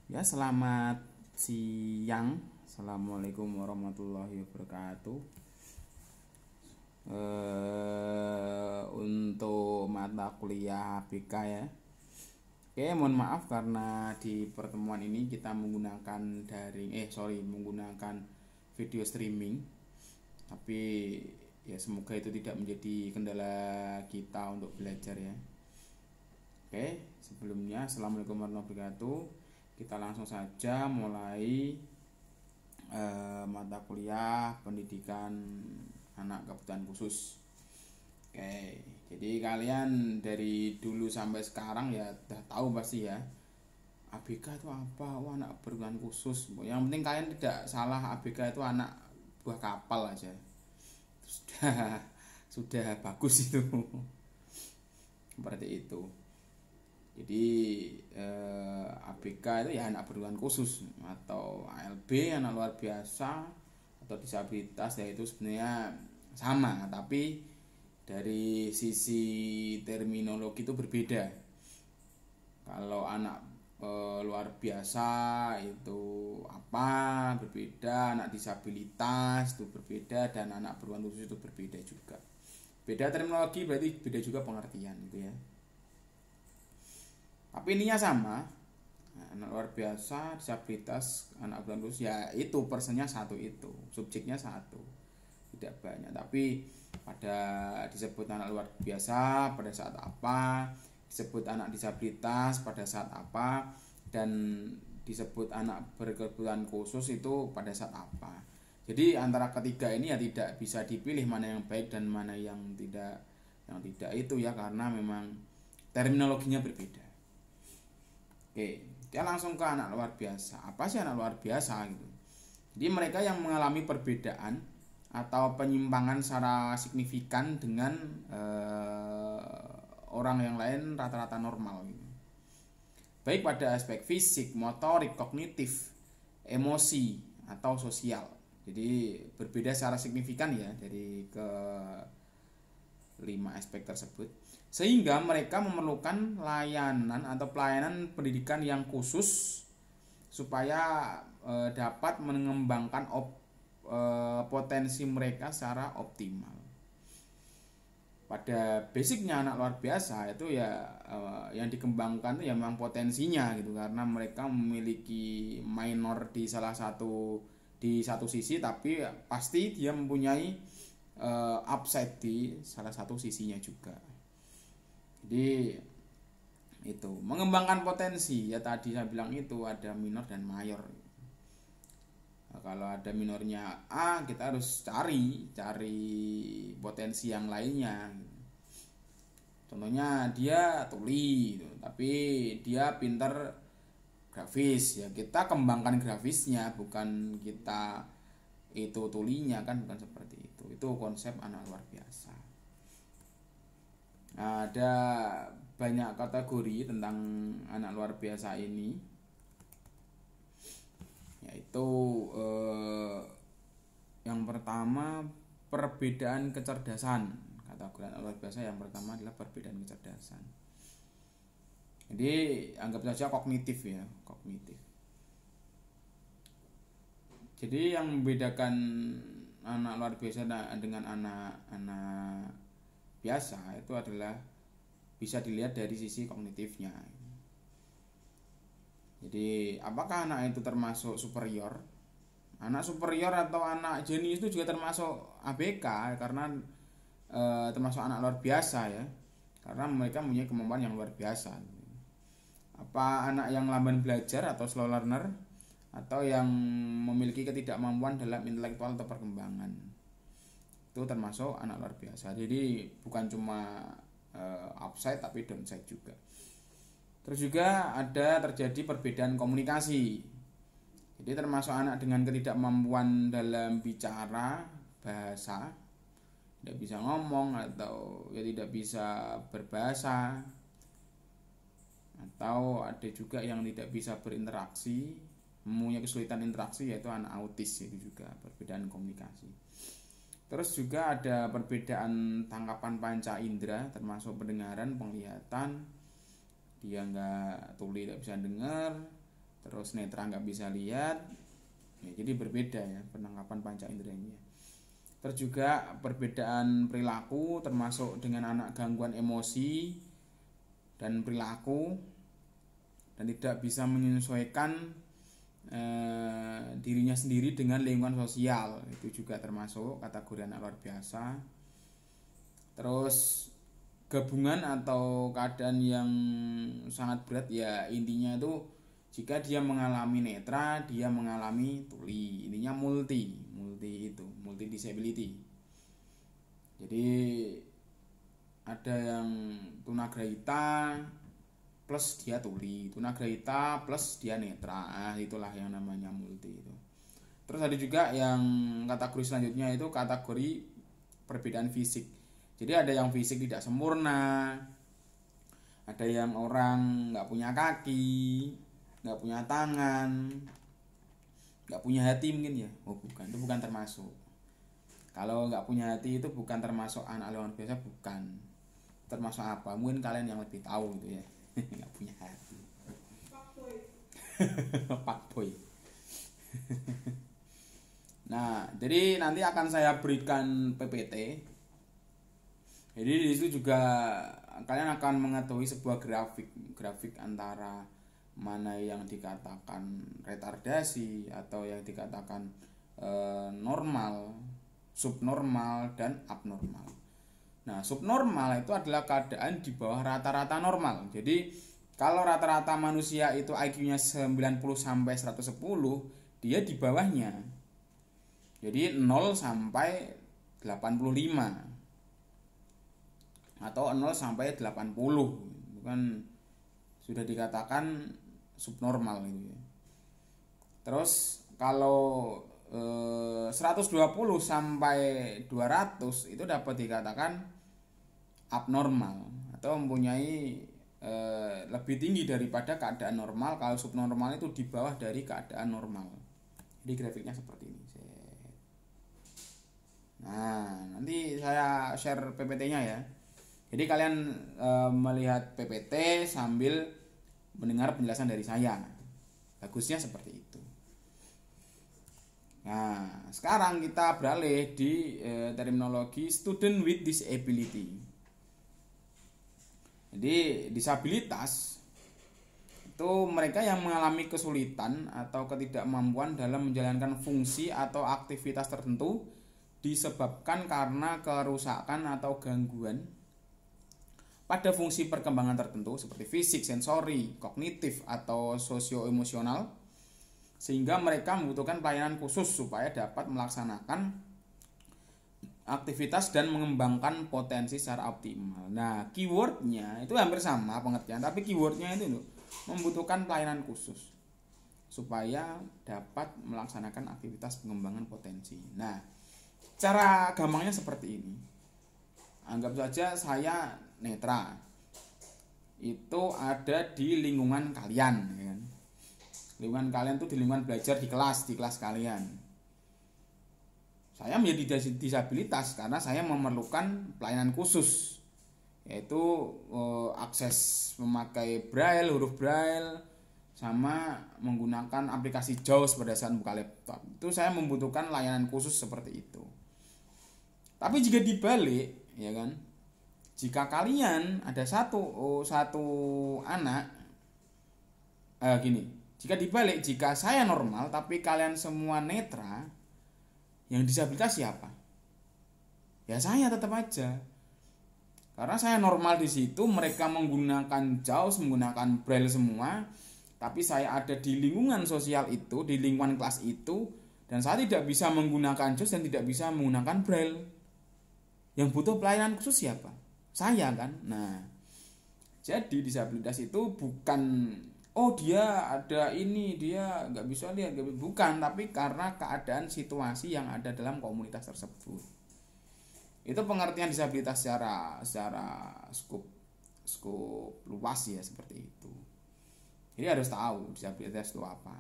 Ya, selamat siang. Assalamualaikum warahmatullahi wabarakatuh. Untuk mata kuliah ABK ya. Oke, mohon maaf karena di pertemuan ini kita menggunakan menggunakan video streaming. Tapi ya semoga itu tidak menjadi kendala kita untuk belajar ya. Oke, sebelumnya assalamualaikum warahmatullahi wabarakatuh. Kita langsung saja mulai mata kuliah pendidikan anak kebutuhan khusus. Oke, jadi kalian dari dulu sampai sekarang ya udah tahu pasti ya ABK itu apa. Anak berkebutuhan khusus. Yang penting kalian tidak salah, ABK itu anak buah kapal aja. Sudah bagus itu. Seperti itu. Jadi ABK itu ya anak berkebutuhan khusus atau ALB, anak luar biasa atau disabilitas, ya itu sebenarnya sama, tapi dari sisi terminologi itu berbeda. Kalau anak luar biasa itu apa, berbeda, anak disabilitas itu berbeda, dan anak berkebutuhan khusus itu berbeda juga. Beda terminologi berarti beda juga pengertian gitu ya. Tapi ininya sama, anak luar biasa, disabilitas, anak berkebutuhan khusus, ya itu persennya satu, itu subjeknya satu, tidak banyak. Tapi pada disebut anak luar biasa pada saat apa, disebut anak disabilitas pada saat apa, dan disebut anak berkebutuhan khusus itu pada saat apa. Jadi antara ketiga ini ya tidak bisa dipilih mana yang baik dan mana yang tidak itu ya, karena memang terminologinya berbeda. Oke, kita langsung ke anak luar biasa. Apa sih anak luar biasa gitu? Jadi mereka yang mengalami perbedaan atau penyimpangan secara signifikan dengan orang yang lain rata-rata normal gitu. Baik pada aspek fisik, motorik, kognitif, emosi atau sosial. Jadi berbeda secara signifikan ya dari ke 5 aspek tersebut, sehingga mereka memerlukan layanan atau pelayanan pendidikan yang khusus supaya dapat mengembangkan potensi mereka secara optimal. Pada basicnya anak luar biasa itu ya yang dikembangkan itu ya memang potensinya gitu, karena mereka memiliki minor di satu sisi, tapi pasti dia mempunyai upside di salah satu sisinya juga. Jadi itu mengembangkan potensi ya, tadi saya bilang itu ada minor dan mayor. Nah, kalau ada minornya A, kita harus cari potensi yang lainnya. Contohnya dia tuli gitu, tapi dia pintar grafis, ya kita kembangkan grafisnya, bukan kita itu tulinya kan, bukan seperti itu. Itu konsep anak luar biasa. Nah, ada banyak kategori tentang anak luar biasa ini, yaitu yang pertama perbedaan kecerdasan. Kategori anak luar biasa yang pertama adalah perbedaan kecerdasan. Jadi anggap saja kognitif ya, kognitif. Jadi yang membedakan anak luar biasa dengan anak biasa itu adalah bisa dilihat dari sisi kognitifnya. Jadi apakah anak itu termasuk superior? Anak superior atau anak jenius itu juga termasuk ABK, karena termasuk anak luar biasa ya, karena mereka mempunyai kemampuan yang luar biasa. Apa anak yang lamban belajar atau slow learner, atau yang memiliki ketidakmampuan dalam intelektual atau perkembangan, itu termasuk anak luar biasa. Jadi bukan cuma upside tapi downside juga. Terus juga ada terjadi perbedaan komunikasi. Jadi termasuk anak dengan ketidakmampuan dalam bicara bahasa, tidak bisa ngomong atau ya tidak bisa berbahasa, atau ada juga yang tidak bisa berinteraksi, mempunyai kesulitan interaksi, yaitu anak autis. Itu juga perbedaan komunikasi. Terus juga ada perbedaan tangkapan panca indera, termasuk pendengaran, penglihatan. Dia nggak tuli, tidak bisa dengar, terus netra nggak bisa lihat, ya, jadi berbeda ya penangkapan panca inderanya. Terus juga perbedaan perilaku termasuk dengan anak gangguan emosi dan perilaku dan tidak bisa menyesuaikan dirinya sendiri dengan lingkungan sosial, itu juga termasuk kategori anak luar biasa. Terus gabungan atau keadaan yang sangat berat, ya intinya itu jika dia mengalami netra, dia mengalami tuli, intinya multi disability. Jadi ada yang tunagrahita plus dia tuli, tunagrahita plus dia netra, itulah yang namanya multi itu. Terus ada juga yang kategori selanjutnya itu kategori perbedaan fisik. Jadi ada yang fisik tidak sempurna, ada yang orang nggak punya kaki, nggak punya tangan, nggak punya hati mungkin ya. Oh bukan, itu bukan termasuk. Kalau nggak punya hati itu bukan termasuk anak luar biasa, bukan. Termasuk apa? Mungkin kalian yang lebih tahu gitu ya. Nggak punya hati. Fuckboy. Nah, jadi nanti akan saya berikan PPT. Jadi di situ juga kalian akan mengetahui sebuah grafik antara mana yang dikatakan retardasi atau yang dikatakan normal, subnormal dan abnormal. Nah, subnormal itu adalah keadaan di bawah rata-rata normal. Jadi kalau rata-rata manusia itu IQ-nya 90 sampai 110, dia di bawahnya. Jadi 0 sampai 85 atau 0 sampai 80. Itu kan sudah dikatakan subnormal gitu ya. Terus kalau 120 sampai 200 itu dapat dikatakan abnormal atau mempunyai lebih tinggi daripada keadaan normal. Kalau subnormal itu di bawah dari keadaan normal. Jadi grafiknya seperti ini. Nah, nanti saya share PPT-nya ya. Jadi kalian melihat PPT sambil mendengar penjelasan dari saya. Bagusnya seperti itu. Nah, sekarang kita beralih di terminologi student with disability. Jadi disabilitas itu mereka yang mengalami kesulitan atau ketidakmampuan dalam menjalankan fungsi atau aktivitas tertentu disebabkan karena kerusakan atau gangguan pada fungsi perkembangan tertentu seperti fisik, sensori, kognitif atau sosioemosional, sehingga mereka membutuhkan pelayanan khusus supaya dapat melaksanakan aktivitas dan mengembangkan potensi secara optimal. Nah, keywordnya itu hampir sama pengertian, tapi keywordnya itu membutuhkan pelayanan khusus supaya dapat melaksanakan aktivitas pengembangan potensi. Nah, cara gampangnya seperti ini. Anggap saja saya netra. Itu ada di lingkungan kalian, ya kan? Lingkungan kalian tuh di lingkungan belajar di kelas kalian. Saya menjadi disabilitas karena saya memerlukan pelayanan khusus, yaitu akses memakai braille, huruf braille, sama menggunakan aplikasi JAWS pada saat buka laptop. Itu saya membutuhkan layanan khusus seperti itu. Tapi jika dibalik, ya kan, jika kalian ada satu anak, jika dibalik, jika saya normal tapi kalian semua netra, yang disabilitas siapa? Ya saya tetap aja. Karena saya normal di situ, mereka menggunakan JAWS, menggunakan braille semua, tapi saya ada di lingkungan sosial itu, di lingkungan kelas itu, dan saya tidak bisa menggunakan JAWS dan tidak bisa menggunakan braille. Yang butuh pelayanan khusus siapa? Saya kan. Nah, jadi disabilitas itu bukan dia ada ini, dia nggak bisa lihat, bukan, tapi karena keadaan situasi yang ada dalam komunitas tersebut. Itu pengertian disabilitas secara skup luas ya, seperti itu. Jadi harus tahu disabilitas itu apa.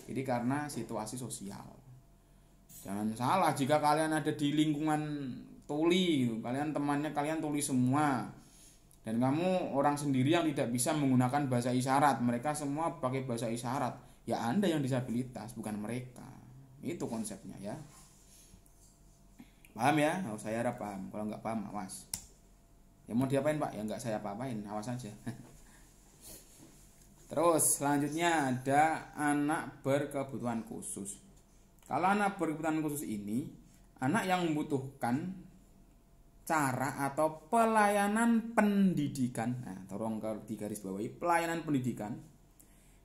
Jadi karena situasi sosial. Jangan salah jika kalian ada di lingkungan tuli gitu, kalian temannya kalian tuli semua, Dan kamu orang sendiri yang tidak bisa menggunakan bahasa isyarat, mereka semua pakai bahasa isyarat. Ya Anda yang disabilitas, bukan mereka. Itu konsepnya ya. Paham ya? Oh, saya harap paham. Kalau nggak paham, awas. Ya mau diapain Pak? Ya nggak saya apa-apain, awas aja. Terus selanjutnya ada anak berkebutuhan khusus. Kalau anak berkebutuhan khusus ini, anak yang membutuhkan cara atau pelayanan pendidikan. Nah, tolong kalau digarisbawahi, pelayanan pendidikan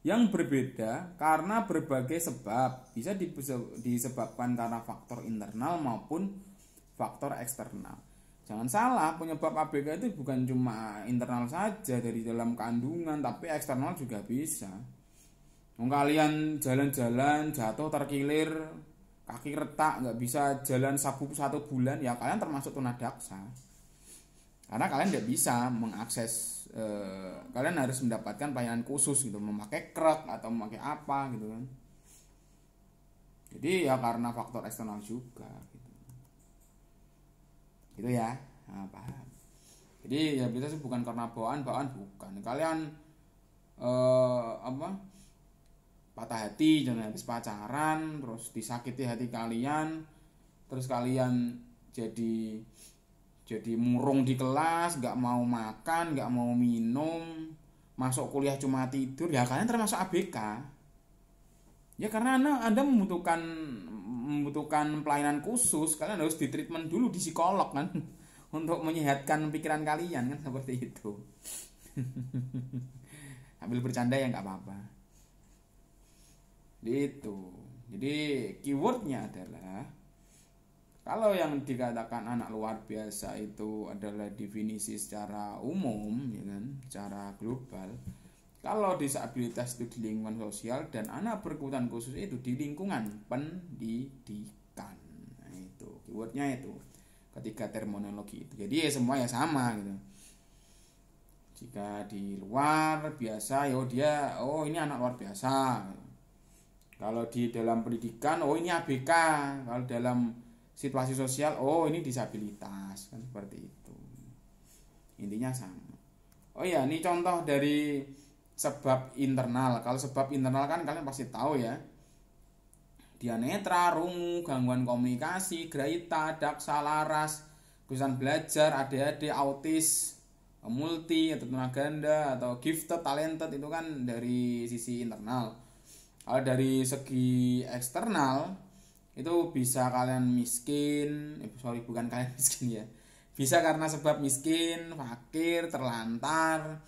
yang berbeda karena berbagai sebab. Bisa disebabkan karena faktor internal maupun faktor eksternal. Jangan salah, penyebab ABK itu bukan cuma internal saja dari dalam kandungan, tapi eksternal juga bisa. Kalian jalan-jalan jatuh terkilir, kaki retak, nggak bisa jalan 1 bulan, ya kalian termasuk tunadaksa. Karena kalian tidak bisa mengakses, kalian harus mendapatkan pelayanan khusus gitu, memakai krek atau memakai apa gitu kan. Jadi ya karena faktor eksternal juga gitu. Gitu ya, nah, paham. Jadi ya bisa bukan karena bawaan bukan. Kalian patah hati jangan habis pacaran, terus disakiti hati kalian, terus kalian jadi murung di kelas, nggak mau makan, nggak mau minum, masuk kuliah cuma tidur, ya kalian termasuk ABK. Ya karena anda membutuhkan pelayanan khusus, kalian harus ditreatment dulu di psikolog kan, untuk menyehatkan pikiran kalian kan, seperti itu. Sambil bercanda ya nggak apa-apa. Itu. Jadi keywordnya adalah, kalau yang dikatakan anak luar biasa itu adalah definisi secara umum, ya kan, secara global. Kalau disabilitas itu di lingkungan sosial, dan anak berkebutuhan khusus itu di lingkungan pendidikan. Nah itu keywordnya itu, ketiga terminologi itu. Jadi ya semua ya sama gitu. Jika di luar biasa, ini anak luar biasa. Kalau di dalam pendidikan, ini ABK. Kalau dalam situasi sosial, ini disabilitas, kan seperti itu. Intinya sama. Oh ya, ini contoh dari sebab internal. Kalau sebab internal kan kalian pasti tahu ya. Dianetra, rungu, gangguan komunikasi, graita, daksa, laras, kesusahan belajar, ADHD, autis, multi atau tunaganda atau gifted, talented, itu kan dari sisi internal. Kalau dari segi eksternal itu bisa kalian miskin, bukan kalian miskin ya. Bisa karena sebab miskin, fakir, terlantar.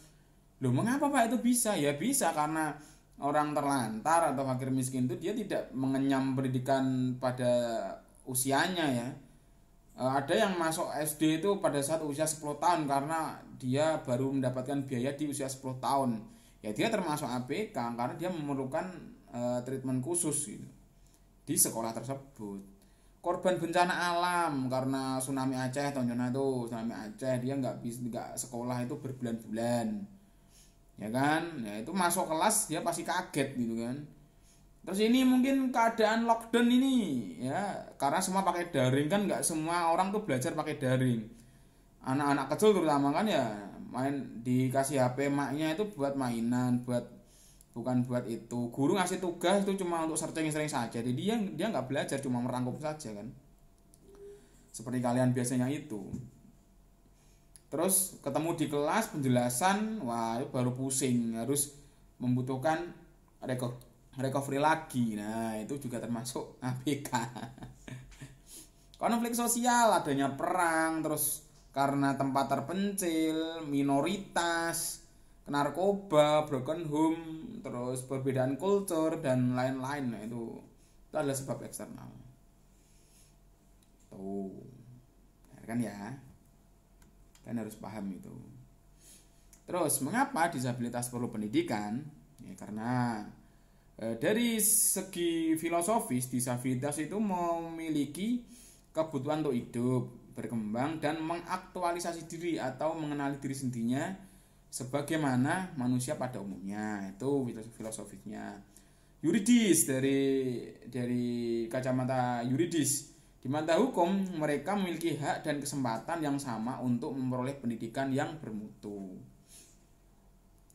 Loh, mengapa Pak itu bisa? Ya bisa karena orang terlantar atau fakir miskin itu dia tidak mengenyam pendidikan pada usianya ya. Ada yang masuk SD itu pada saat usia 10 tahun karena dia baru mendapatkan biaya di usia 10 tahun. Ya dia termasuk ABK karena dia memerlukan treatment khusus gitu di sekolah tersebut. Korban bencana alam karena tsunami Aceh, tonjona itu tsunami Aceh, dia nggak sekolah itu berbulan-bulan, ya kan? Ya itu masuk kelas dia pasti kaget gitu kan. Terus ini mungkin keadaan lockdown ini ya, karena semua pakai daring kan, nggak semua orang tuh belajar pakai daring. Anak-anak kecil terutama kan ya main, dikasih HP maknya itu buat mainan, bukan buat itu. Guru ngasih tugas itu cuma untuk searching saja. Jadi dia nggak belajar, cuma merangkum saja kan. Seperti kalian biasanya itu. Terus ketemu di kelas penjelasan, wah itu baru pusing, harus membutuhkan recovery lagi. Nah itu juga termasuk ABK. Konflik sosial, adanya perang, terus karena tempat terpencil, minoritas, narkoba, broken home, terus perbedaan kultur dan lain-lain. Nah, itu adalah sebab eksternal. Tuh, kan ya, kan harus paham itu. Terus mengapa disabilitas perlu pendidikan? Ya, karena dari segi filosofis disabilitas itu memiliki kebutuhan untuk hidup, berkembang dan mengaktualisasi diri atau mengenali diri sendirinya sebagaimana manusia pada umumnya. Itu filosofinya. Yuridis, dari kacamata yuridis, Di mata hukum, mereka memiliki hak dan kesempatan yang sama untuk memperoleh pendidikan yang bermutu.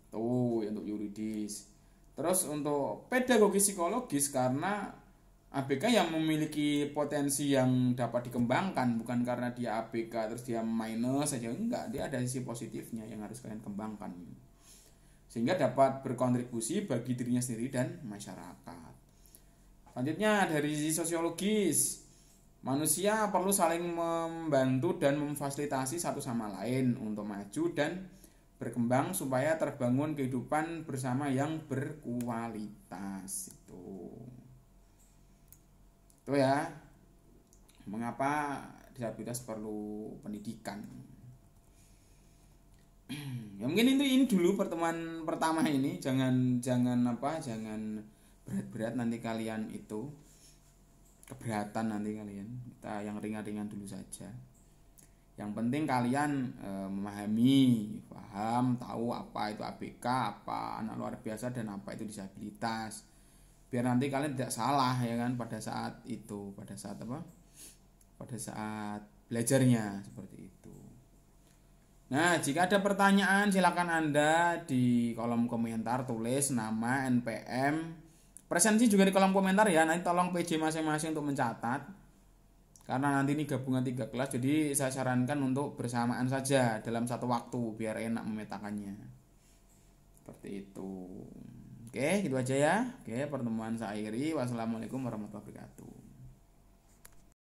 Tuh, untuk yuridis. Terus untuk pedagogi psikologis, karena ABK yang memiliki potensi yang dapat dikembangkan, bukan karena dia ABK terus dia minus saja, enggak, dia ada sisi positifnya yang harus kalian kembangkan. Sehingga dapat berkontribusi bagi dirinya sendiri dan masyarakat. Selanjutnya dari sisi sosiologis, manusia perlu saling membantu dan memfasilitasi satu sama lain untuk maju dan berkembang supaya terbangun kehidupan bersama yang berkualitas. Itu ya, mengapa disabilitas perlu pendidikan. Ya mungkin ini dulu pertemuan pertama ini, jangan berat-berat nanti kalian itu keberatan, nanti kalian, kita yang ringan-ringan dulu saja. Yang penting kalian memahami, paham, tahu apa itu ABK, apa anak luar biasa, dan apa itu disabilitas. Biar nanti kalian tidak salah ya kan pada saat itu, pada saat belajarnya seperti itu. Nah, jika ada pertanyaan silakan Anda di kolom komentar tulis nama, NPM, presensi juga di kolom komentar ya. Nanti tolong PJ masing-masing untuk mencatat. Karena nanti ini gabungan 3 kelas, jadi saya sarankan untuk bersamaan saja dalam satu waktu biar enak memetakannya. Seperti itu. Oke, gitu aja ya. Oke, pertemuan saya akhiri. Wassalamualaikum warahmatullahi wabarakatuh.